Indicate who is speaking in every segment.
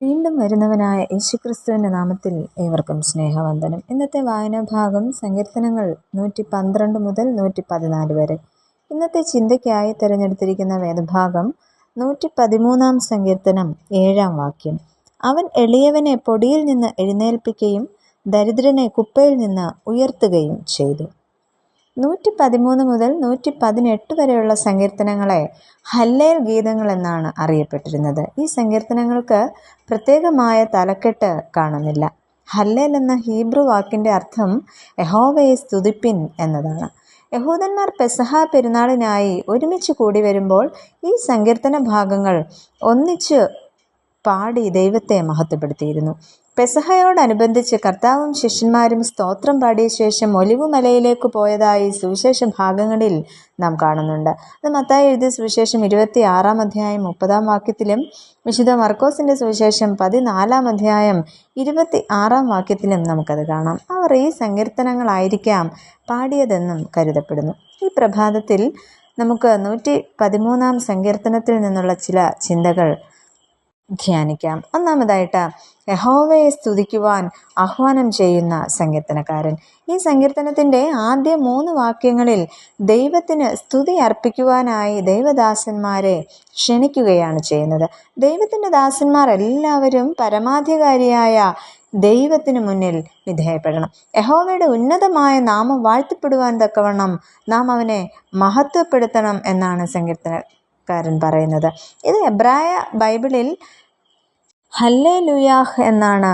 Speaker 1: വീണ്ടും വരുന്നവനായ യേശുക്രിസ്തുവിൻ്റെ നാമത്തിൽ ഏവർക്കും സ്നേഹവന്ദനം. ഇന്നത്തെ വായനാഭാഗം സങ്കീർത്തനങ്ങൾ 112 മുതൽ 114 വരെ. ഇന്നത്തെ ചിന്തയ്ക്കായി തിരഞ്ഞെടുത്തിരിക്കുന്ന വേദഭാഗം 113 സങ്കീർത്തനം 7 വാക്യം. അവൻ എളിയവനെ പൊടിയിൽ നിന്ന് എഴുന്നേൽപ്പിക്കുകയും ദരിദ്രനെ കുപ്പയിൽ നിന്ന് ഉയർത്തുകയും ചെയ്തു. 113 മുതൽ 118 വരെയുള്ള സങ്കീർത്തനങ്ങളെ ഹല്ലേൽ ഗീതങ്ങൾ എന്നാണ് അറിയപ്പെട്ടിരുന്നത്. ഈ സങ്കീർത്തനങ്ങൾക്ക് പ്രത്യേകമായ തലക്കെട്ട് കാണുന്നില്ല. ഹല്ലേൽ എന്ന ഹീബ്രു വാക്കിൻ്റെ അർത്ഥം യഹോവയെ സ്തുതിപ്പിൻ എന്നതാണ്. യഹൂദന്മാർ പെസഹ പെരുന്നാളിനായി ഒരുമിച്ച് കൂടി വരുമ്പോൾ ഈ സങ്കീർത്തന ഭാഗങ്ങൾ ഒന്നിച്ച് പാടി ദൈവത്തെ മഹത്വപ്പെടുത്തിയിരുന്നു. പെസഹയോടനുബന്ധിച്ച് കർത്താവും ശിഷ്യന്മാരും സ്തോത്രം പാടിയ ശേഷം ഒലിവുമലയിലേക്ക് പോയതായി സുവിശേഷ ഭാഗങ്ങളിൽ നാം കാണുന്നുണ്ട്. അത് മത്തായി എഴുതിയ സുവിശേഷം 26 അധ്യായം 30 വാക്യത്തിലും വിശുദ്ധ മർക്കോസിൻ്റെ സുവിശേഷം 14 അധ്യായം 26 വാക്യത്തിലും നമുക്കത് കാണാം. അവർ ഈ സങ്കീർത്തനങ്ങളായിരിക്കാം പാടിയതെന്നും കരുതപ്പെടുന്നു. ഈ പ്രഭാതത്തിൽ നമുക്ക് 113 സങ്കീർത്തനത്തിൽ നിന്നുള്ള ചില ചിന്തകൾ ധ്യാനിക്കാം. ഒന്നാമതായിട്ട് യഹോവയെ സ്തുതിക്കുവാൻ ആഹ്വാനം ചെയ്യുന്ന സങ്കീർത്തനക്കാരൻ. ഈ സങ്കീർത്തനത്തിൻ്റെ ആദ്യ 3 വാക്യങ്ങളിൽ ദൈവത്തിന് സ്തുതി അർപ്പിക്കുവാനായി ദൈവദാസന്മാരെ ക്ഷണിക്കുകയാണ് ചെയ്യുന്നത്. ദൈവത്തിൻ്റെ ദാസന്മാർ എല്ലാവരും പരമാധികാരിയായ ദൈവത്തിന് മുന്നിൽ വിധേയപ്പെടണം. യഹോവയുടെ ഉന്നതമായ നാമം വാഴ്ത്തപ്പെടുവാൻ തക്കവണ്ണം നാം അവനെ മഹത്വപ്പെടുത്തണം എന്നാണ് സങ്കീർത്തനക്കാരൻ പറയുന്നത്. ഇത് എബ്രായ ബൈബിളിൽ ഹല്ലേലൂയാഹ് എന്നാണ്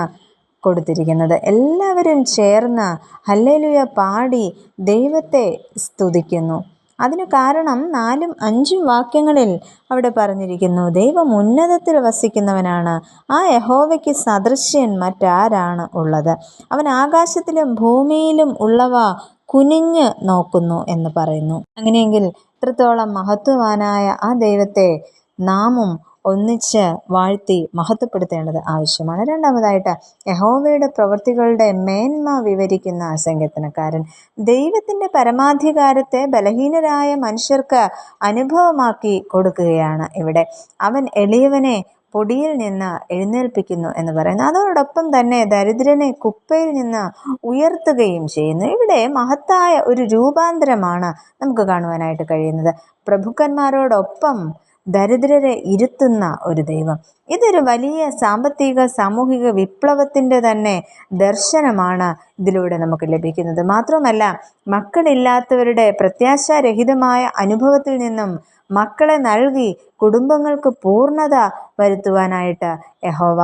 Speaker 1: കൊടുത്തിരിക്കുന്നത്. എല്ലാവരും ചേർന്ന് ഹല്ലേലൂയ പാടി ദൈവത്തെ സ്തുതിക്കുന്നു. അതിന് കാരണം 4ഉം 5ഉം വാക്യങ്ങളിൽ അവിടെ പറഞ്ഞിരിക്കുന്നു, ദൈവം ഉന്നതത്തിൽ വസിക്കുന്നവനാണ്, ആ യഹോവയ്ക്ക് സദൃശ്യൻ മറ്റാരാണ് ഉള്ളത്, അവൻ ആകാശത്തിലും ഭൂമിയിലും ഉള്ളവ കുനിഞ്ഞ് നോക്കുന്നു എന്ന് പറയുന്നു. അങ്ങനെയെങ്കിൽ ഇത്രത്തോളം മഹത്വവാനായ ആ ദൈവത്തെ നാമും ഒന്നിച്ച് വാഴ്ത്തി മഹത്വപ്പെടുത്തേണ്ടത് ആവശ്യമാണ്. രണ്ടാമതായിട്ട് യഹോവയുടെ പ്രവൃത്തികളുടെ മേന്മ വിവരിക്കുന്ന സങ്കീർത്തനക്കാരൻ ദൈവത്തിൻ്റെ പരമാധികാരത്തെ ബലഹീനരായ മനുഷ്യർക്ക് അനുഭവമാക്കി കൊടുക്കുകയാണ് ഇവിടെ. അവൻ എളിയവനെ പൊടിയിൽ നിന്ന് എഴുന്നേൽപ്പിക്കുന്നു എന്ന് പറയുന്നു. അതോടൊപ്പം തന്നെ ദരിദ്രനെ കുപ്പയിൽ നിന്ന് ഉയർത്തുകയും ചെയ്യുന്നു. ഇവിടെ മഹത്തായ ഒരു രൂപാന്തരമാണ് നമുക്ക് കാണുവാനായിട്ട് കഴിയുന്നത്. പ്രഭുക്കന്മാരോടൊപ്പം ദരിദ്രരെ ഇരുത്തുന്ന ഒരു ദൈവം. ഇതൊരു വലിയ സാമ്പത്തിക സാമൂഹിക വിപ്ലവത്തിൻ്റെ തന്നെ ദർശനമാണ് ഇതിലൂടെ നമുക്ക് ലഭിക്കുന്നത്. മാത്രമല്ല, മക്കളില്ലാത്തവരുടെ പ്രത്യാശാരഹിതമായ അനുഭവത്തിൽ നിന്നും മക്കളെ നൽകി കുടുംബങ്ങൾക്ക് പൂർണ്ണത വരുത്തുവാനായിട്ട് യഹോവ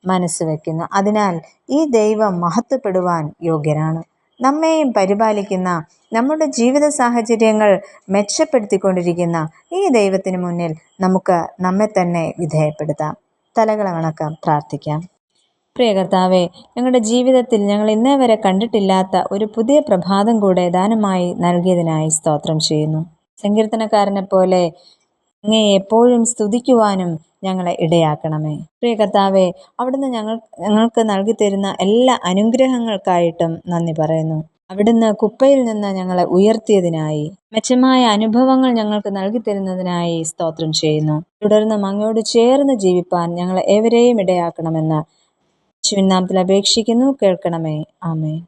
Speaker 1: മനസ്സ് വയ്ക്കുന്നു. അതിനാൽ ഈ ദൈവം മഹത്വപ്പെടുവാൻ യോഗ്യനാണ്. നമ്മെയും പരിപാലിക്കുന്ന, നമ്മുടെ ജീവിത സാഹചര്യങ്ങൾ മെച്ചപ്പെടുത്തിക്കൊണ്ടിരിക്കുന്ന ഈ ദൈവത്തിന് മുന്നിൽ നമുക്ക് നമ്മെ തന്നെ വിധേയപ്പെടുത്താം. തലകളെ വണക്കാം, പ്രാർത്ഥിക്കാം. പ്രിയ കർത്താവേ, ഞങ്ങളുടെ ജീവിതത്തിൽ ഞങ്ങൾ ഇന്നേ വരെ കണ്ടിട്ടില്ലാത്ത ഒരു പുതിയ പ്രഭാതം കൂടെ ദാനമായി നൽകിയതിനായി സ്തോത്രം ചെയ്യുന്നു. സങ്കീർത്തനക്കാരനെ പോലെ അങ്ങയെ എപ്പോഴും സ്തുതിക്കുവാനും ഞങ്ങളെ ഇടയാക്കണമേ. പ്രിയ കർത്താവേ, അവിടുന്ന് ഞങ്ങൾക്ക് നൽകി തരുന്ന എല്ലാ അനുഗ്രഹങ്ങൾക്കായിട്ടും നന്ദി പറയുന്നു. അവിടുന്ന് കുപ്പയിൽ നിന്ന് ഞങ്ങളെ ഉയർത്തിയതിനായി, മെച്ചമായ അനുഭവങ്ങൾ ഞങ്ങൾക്ക് നൽകി തരുന്നതിനായി സ്തോത്രം ചെയ്യുന്നു. തുടർന്ന് അങ്ങയോട് ചേർന്ന് ജീവിപ്പാൻ ഞങ്ങളെ ഏവരെയും ഇടയാക്കണമെന്ന് യേശുവിൻ നാമത്തിൽ അപേക്ഷിക്കുന്നു. കേൾക്കണമേ. ആമേൻ.